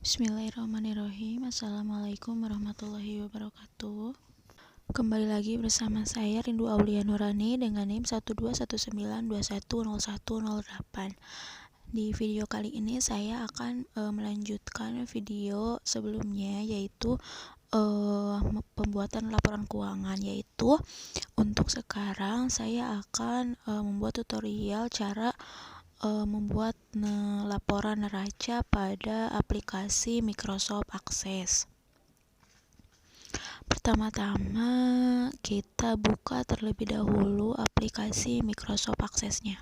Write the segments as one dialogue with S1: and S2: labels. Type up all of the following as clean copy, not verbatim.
S1: Bismillahirrahmanirrahim. Assalamualaikum warahmatullahi wabarakatuh. Kembali lagi bersama saya Rindu Aulia Nurani dengan NIM 1219212100108. Di video kali ini saya akan melanjutkan video sebelumnya, yaitu pembuatan laporan keuangan. Yaitu untuk sekarang saya akan membuat tutorial cara membuat laporan neraca pada aplikasi Microsoft Access. Pertama-tama kita buka terlebih dahulu aplikasi Microsoft Access-nya.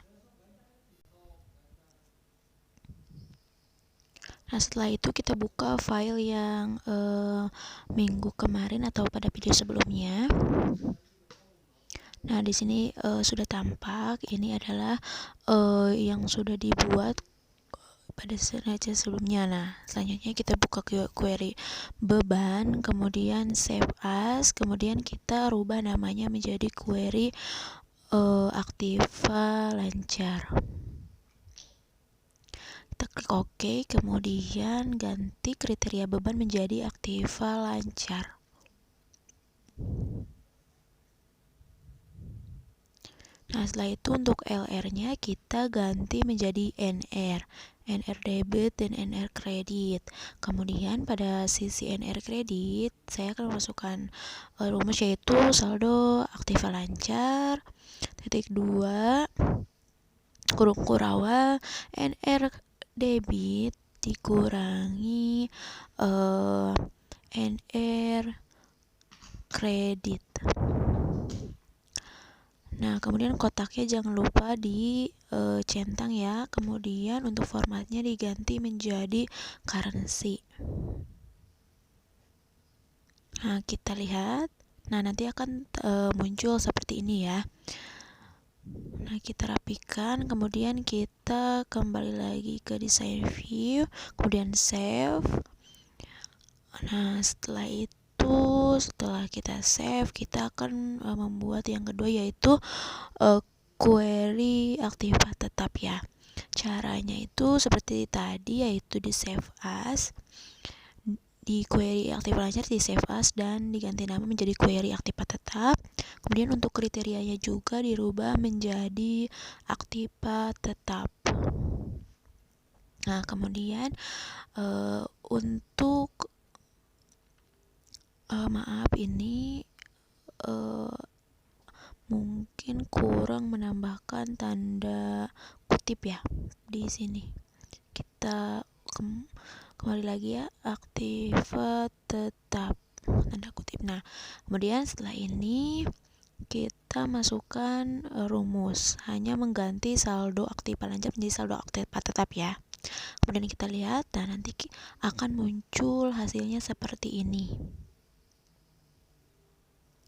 S1: Nah, setelah itu kita buka file yang minggu kemarin atau pada video sebelumnya. Nah, di sini sudah tampak. Ini adalah yang sudah dibuat pada neraca sebelumnya. Nah, selanjutnya kita buka query beban, kemudian save as, kemudian kita rubah namanya menjadi query aktiva lancar. Kita klik OK, kemudian ganti kriteria beban menjadi aktiva lancar. Nah, setelah itu untuk LR-nya kita ganti menjadi NR debit dan NR kredit. Kemudian pada sisi NR kredit saya akan masukkan rumus, yaitu saldo aktiva lancar (2 kurung kurawal NR debit dikurangi NR kredit. Nah, kemudian kotaknya jangan lupa dicentang ya. Kemudian untuk formatnya diganti menjadi currency. Nah, kita lihat. Nah, nanti akan muncul seperti ini ya. Nah, kita rapikan, kemudian kita kembali lagi ke design view, kemudian save. Nah, setelah kita save, kita akan membuat yang kedua, yaitu query aktiva tetap ya. Caranya itu seperti tadi, yaitu di save as, di query aktiva lancar di save as dan diganti nama menjadi query aktiva tetap. Kemudian untuk kriterianya juga dirubah menjadi aktiva tetap. Nah, kemudian untuk maaf, ini mungkin kurang menambahkan tanda kutip ya di sini. Kita kembali lagi ya, aktiva tetap tanda kutip. Nah, kemudian setelah ini kita masukkan rumus, hanya mengganti saldo aktiva lancar menjadi saldo aktiva tetap ya. Kemudian kita lihat, dan nanti akan muncul hasilnya seperti ini.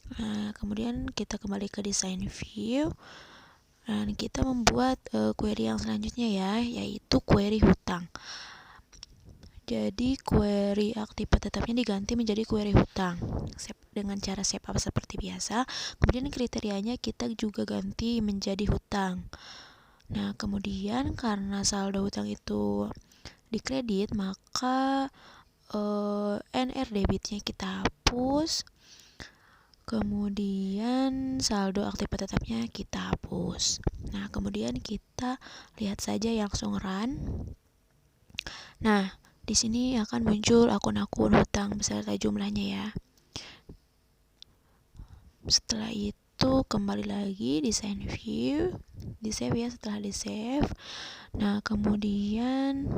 S1: Nah, kemudian kita kembali ke design view dan kita membuat query yang selanjutnya ya, yaitu query hutang. Jadi query aktiva tetapnya diganti menjadi query hutang dengan cara save as seperti biasa. Kemudian kriterianya kita juga ganti menjadi hutang. Nah, kemudian karena saldo hutang itu dikredit, maka NR debitnya kita hapus. Kemudian saldo aktiva tetapnya kita hapus. Nah, kemudian kita lihat saja langsung run. Nah, di sini akan muncul akun-akun hutang beserta jumlahnya ya. Setelah itu kembali lagi design view, di save ya. Setelah di save, nah kemudian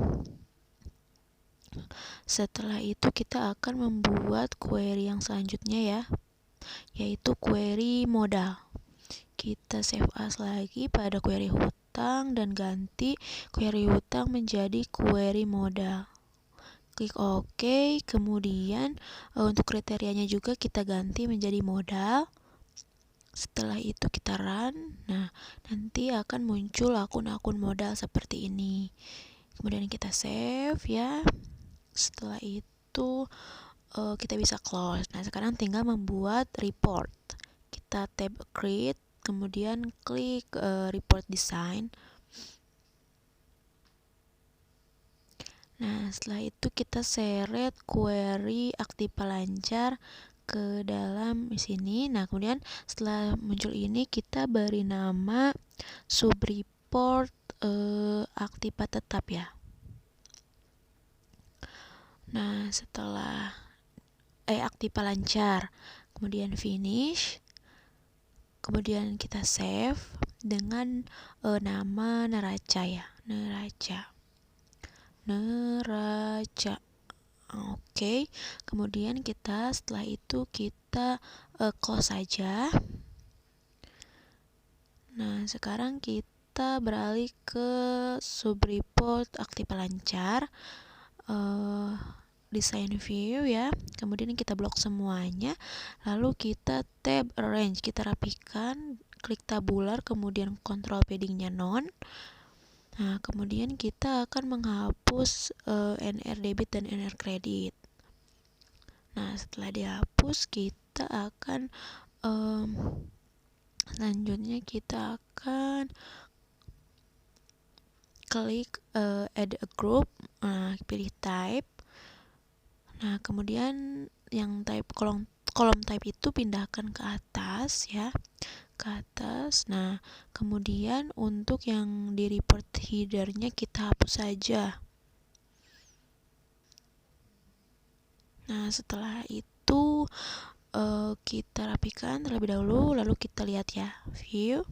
S1: setelah itu kita akan membuat query yang selanjutnya ya, yaitu query modal. Kita save as lagi pada query hutang dan ganti query hutang menjadi query modal. Klik OK, kemudian untuk kriterianya juga kita ganti menjadi modal. Setelah itu kita run. Nah, nanti akan muncul akun-akun modal seperti ini. Kemudian kita save ya. Setelah itu kita bisa close. Nah, sekarang tinggal membuat report. Kita tab create, kemudian klik report design. Nah, setelah itu kita seret query aktiva lancar ke dalam sini. Nah, kemudian setelah muncul ini kita beri nama subreport aktiva tetap ya. Nah, setelah aktiva lancar, kemudian finish, kemudian kita save dengan nama neraca ya, neraca. Oke, kemudian kita setelah itu kita close saja. Nah, sekarang kita beralih ke subreport aktiva lancar, design view ya. Kemudian kita blok semuanya, lalu kita tab arrange, kita rapikan, klik tabular, kemudian control paddingnya non. Nah, kemudian kita akan menghapus NR debit dan NR kredit. Nah, setelah dihapus kita akan selanjutnya kita akan klik add a group, pilih type. Nah, kemudian yang type kolom type itu pindahkan ke atas ya, ke atas. Nah, kemudian untuk yang di report headernya kita hapus saja. Nah, setelah itu kita rapikan terlebih dahulu, lalu kita lihat ya view.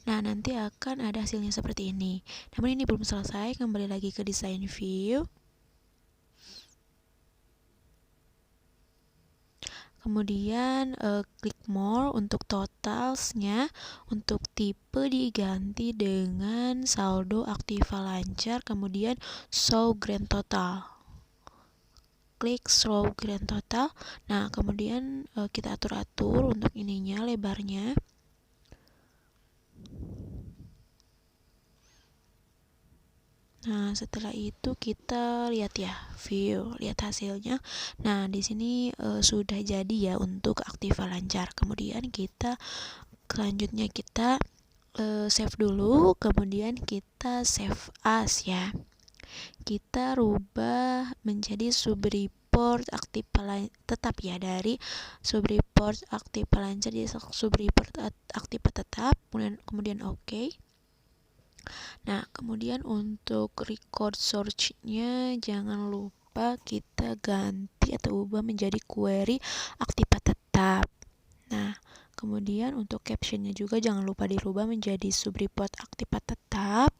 S1: Nah, nanti akan ada hasilnya seperti ini. Namun ini belum selesai, kembali lagi ke design view. Kemudian klik more untuk totalsnya, untuk tipe diganti dengan saldo aktiva lancar, kemudian show grand total. Klik show grand total. Nah, kemudian kita atur-atur untuk ininya, lebarnya. Nah, setelah itu kita lihat ya view, lihat hasilnya. Nah, di sini sudah jadi ya untuk aktiva lancar. Kemudian kita selanjutnya kita save dulu, kemudian kita save as ya. Kita rubah menjadi subreport aktiva tetap ya, dari subreport aktiva lancar jadi subreport aktiva tetap, kemudian oke. Nah, kemudian untuk record search-nya jangan lupa kita ganti atau ubah menjadi query aktiva tetap. Nah, kemudian untuk caption-nya juga jangan lupa dirubah menjadi subreport aktiva tetap.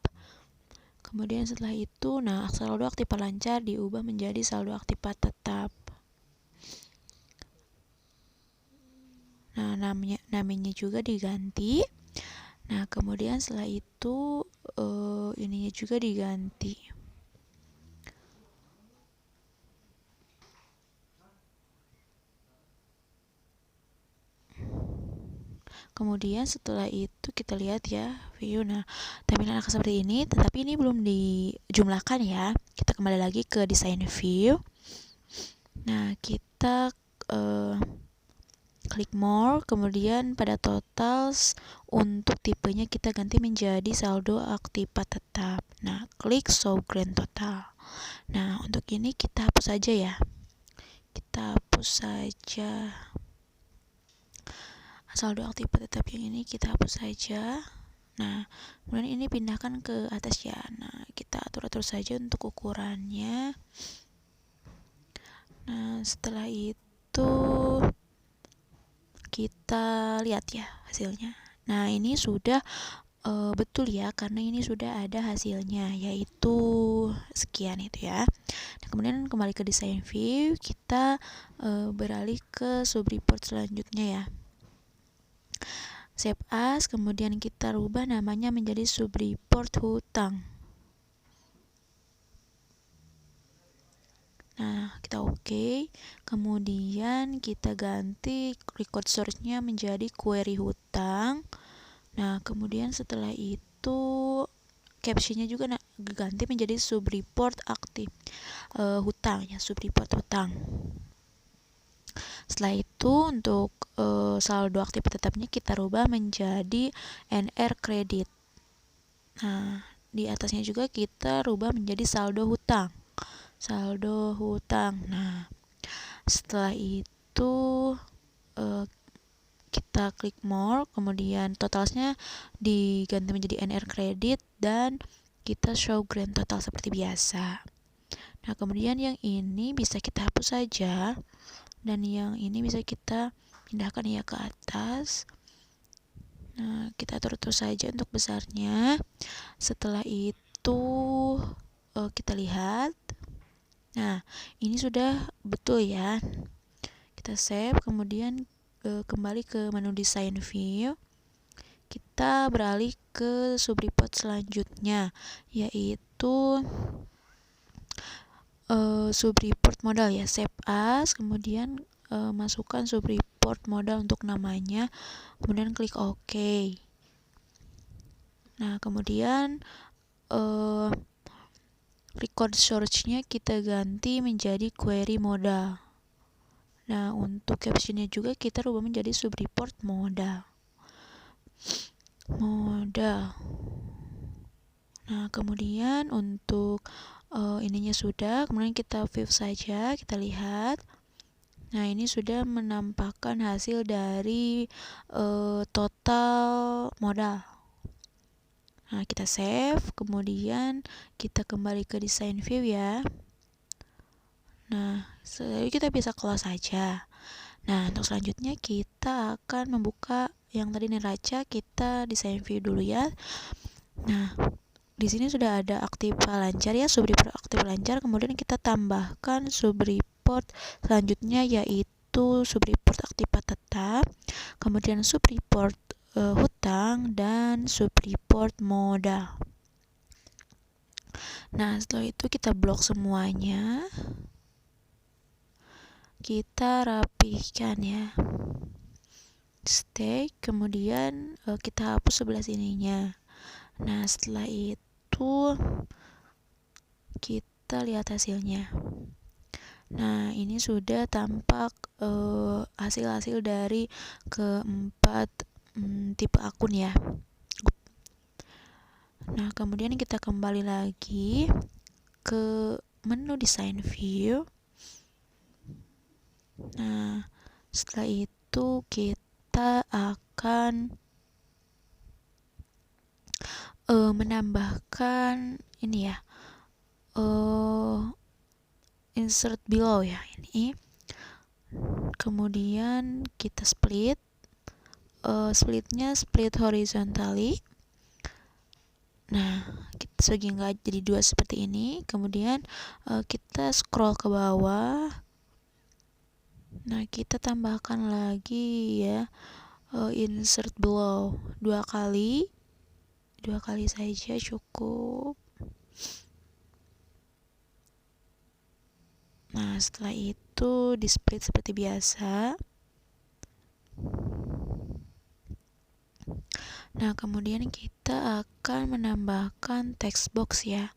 S1: Kemudian setelah itu, nah, saldo aktiva lancar diubah menjadi saldo aktiva tetap. Nah, namanya juga diganti. Nah, kemudian setelah itu ininya juga diganti. Kemudian setelah itu kita lihat ya view. Nah, tampilan akan seperti ini, tetapi ini belum dijumlahkan ya. Kita kembali lagi ke design view. Nah, kita klik more, kemudian pada totals untuk tipenya kita ganti menjadi saldo aktiva tetap. Nah, klik show grand total. Nah, untuk ini kita hapus saja ya. Kita hapus saja saldo aktiva tetap yang ini, kita hapus saja. Nah, kemudian ini pindahkan ke atas ya. Nah, kita atur-atur saja untuk ukurannya. Nah, setelah itu kita lihat ya hasilnya. Nah, ini sudah betul ya, karena ini sudah ada hasilnya, yaitu sekian itu ya. Nah, kemudian kembali ke design view, kita beralih ke subreport selanjutnya ya. Save as, kemudian kita rubah namanya menjadi subreport hutang. Nah, kita oke. Kemudian kita ganti record source-nya menjadi query hutang. Nah, kemudian setelah itu caption-nya juga ganti menjadi subreport aktif hutang ya, subreport hutang. Setelah itu untuk saldo aktif tetapnya kita rubah menjadi NR kredit. Nah, di atasnya juga kita rubah menjadi saldo hutang. saldo hutang. Nah, setelah itu kita klik more, kemudian totalnya diganti menjadi NR kredit dan kita show grand total seperti biasa. Nah, kemudian yang ini bisa kita hapus saja dan yang ini bisa kita pindahkan ya ke atas. Nah, kita atur saja untuk besarnya. Setelah itu kita lihat. Nah, ini sudah betul ya. Kita save, kemudian kembali ke menu design view. Kita beralih ke subreport selanjutnya, yaitu subreport modal ya, save as, kemudian masukkan subreport modal untuk namanya, kemudian klik OK. Nah, kemudian record search-nya kita ganti menjadi query modal. Nah, untuk caption-nya juga kita rubah menjadi subreport modal. Nah, kemudian untuk ininya sudah, kemudian kita view saja, kita lihat. Nah, ini sudah menampakkan hasil dari total modal. Nah, kita save, kemudian kita kembali ke design view ya. Nah, setelah kita bisa close saja. Nah, untuk selanjutnya kita akan membuka yang tadi neraca, kita design view dulu ya. Nah, di sini sudah ada aktiva lancar ya, subreport aktif lancar, kemudian kita tambahkan subreport selanjutnya yaitu subreport aktiva tetap, kemudian subreport hutang dan subreport modal. Nah, setelah itu kita blok semuanya, kita rapihkan ya, stake, kemudian kita hapus sebelah sininya. Nah, setelah itu kita lihat hasilnya. Nah, ini sudah tampak hasil-hasil dari keempat tipe akun ya. Nah, kemudian kita kembali lagi ke menu design view. Nah, setelah itu kita akan menambahkan ini ya, insert below ya, ini. Kemudian kita split, splitnya split horizontally. Nah, kita sehingga jadi dua seperti ini. Kemudian kita scroll ke bawah. Nah, kita tambahkan lagi ya, insert below dua kali saja cukup. Nah, setelah itu di split seperti biasa. Nah, kemudian kita akan menambahkan text box ya,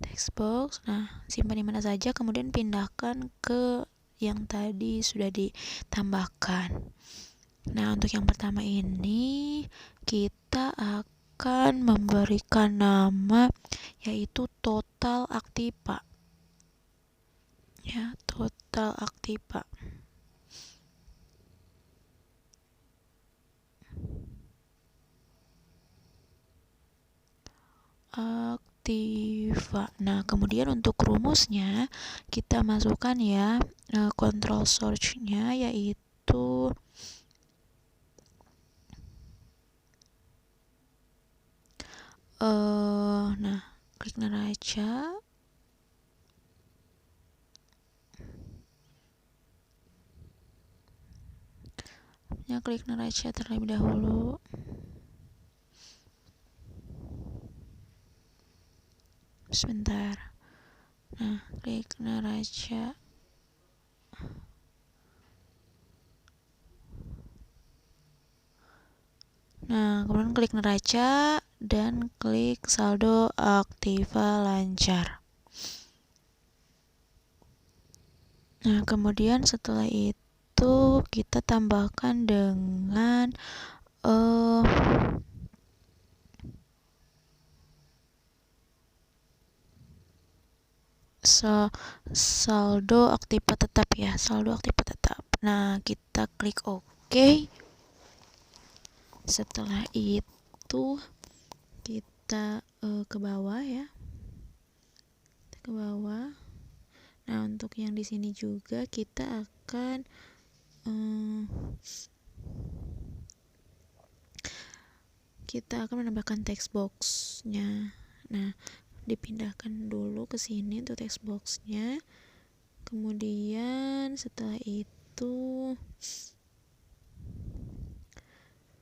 S1: text box. Nah, simpan di mana saja, kemudian pindahkan ke yang tadi sudah ditambahkan. Nah, untuk yang pertama ini kita akan memberikan nama yaitu total aktiva ya, total aktiva. Nah, kemudian untuk rumusnya kita masukkan ya, control search-nya yaitu nah, klik neraca. Klik neraca terlebih dahulu. Sebentar. Nah, klik neraca. Nah, kemudian klik neraca dan klik saldo aktiva lancar. Nah, kemudian setelah itu kita tambahkan dengan saldo aktiva tetap ya, saldo aktiva tetap. Nah, kita klik OK. Setelah itu kita ke bawah ya, ke bawah. Nah, untuk yang di sini juga kita akan menambahkan text box-nya. Nah, dipindahkan dulu ke sini untuk text box-nya. Kemudian setelah itu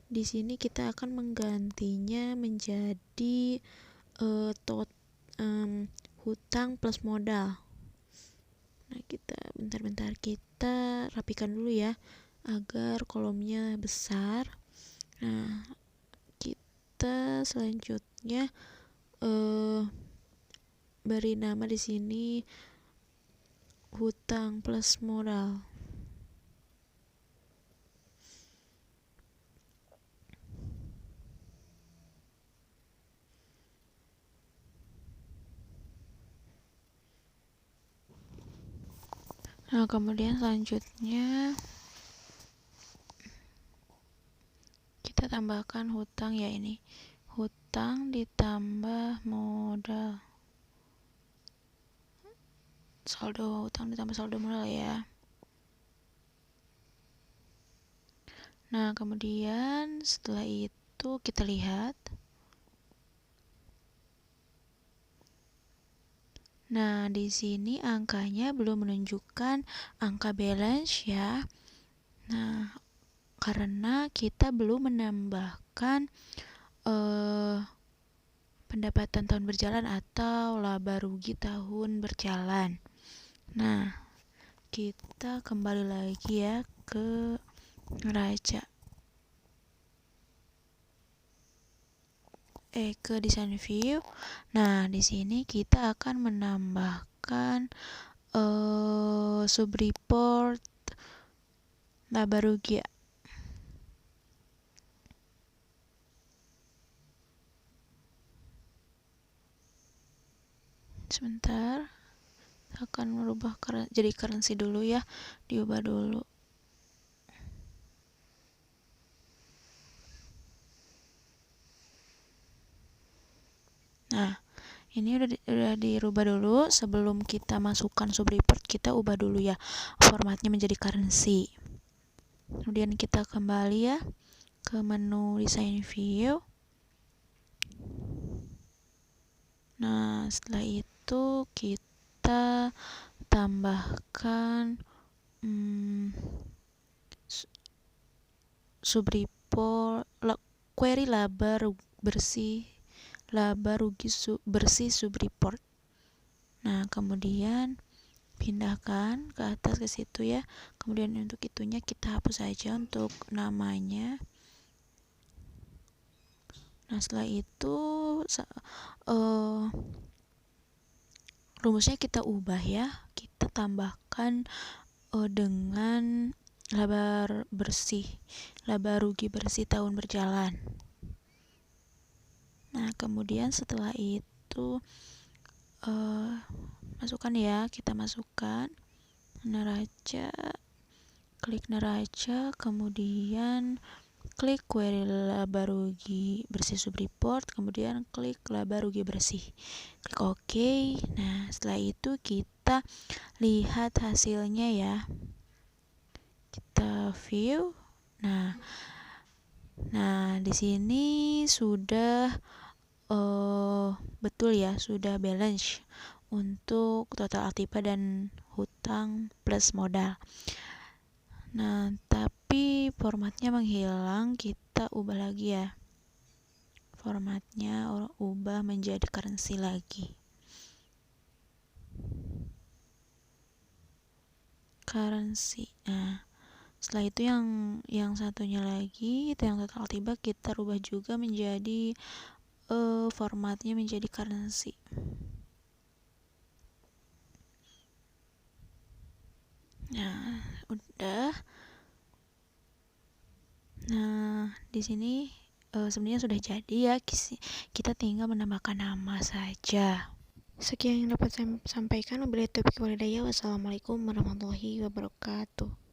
S1: di sini kita akan menggantinya menjadi hutang plus modal. Nah, bentar-bentar kita rapikan dulu ya agar kolomnya besar. Nah, kita selanjutnya beri nama di sini hutang plus modal. Nah, kemudian selanjutnya kita tambahkan hutang ya, ini hutang ditambah modal, saldo hutang ditambah saldo modal ya. Nah, kemudian setelah itu kita lihat. Nah, di sini angkanya belum menunjukkan angka balance ya. Nah, karena kita belum menambahkan pendapatan tahun berjalan atau laba rugi tahun berjalan. Nah, kita kembali lagi ya ke neraca. Ke design view. Nah, di sini kita akan menambahkan sub report laba rugi. Sebentar, akan merubah jadi currency dulu ya, diubah dulu. Nah, ini udah dirubah dulu. Sebelum kita masukkan sub report, kita ubah dulu ya formatnya menjadi currency. Kemudian kita kembali ya ke menu design view. Nah, setelah itu kita tambahkan sub report query laba bersih bersih sub report. Nah, kemudian pindahkan ke atas ke situ ya. Kemudian untuk itunya kita hapus saja untuk namanya. Nah, setelah itu rumusnya kita ubah ya. Kita tambahkan dengan laba rugi bersih tahun berjalan. Nah, kemudian setelah itu masukkan ya, kita masukkan neraca, klik neraca, kemudian klik query laba rugi bersih sub report, kemudian klik laba rugi bersih, klik OK. Nah, setelah itu kita lihat hasilnya ya, kita view. Nah di sini sudah betul ya, sudah balance untuk total aktiva dan hutang plus modal. Nah, tapi formatnya menghilang, kita ubah lagi ya. Formatnya ubah menjadi currency lagi. Currency. Nah, setelah itu yang satunya lagi, itu yang total aktiva, kita rubah juga menjadi formatnya menjadi currency. Nah, udah. Nah, di sini sebenarnya sudah jadi ya. Kita tinggal menambahkan nama saja. Sekian yang dapat saya sampaikan. Wabillahi taufiq wal hidayah. Wassalamualaikum warahmatullahi wabarakatuh.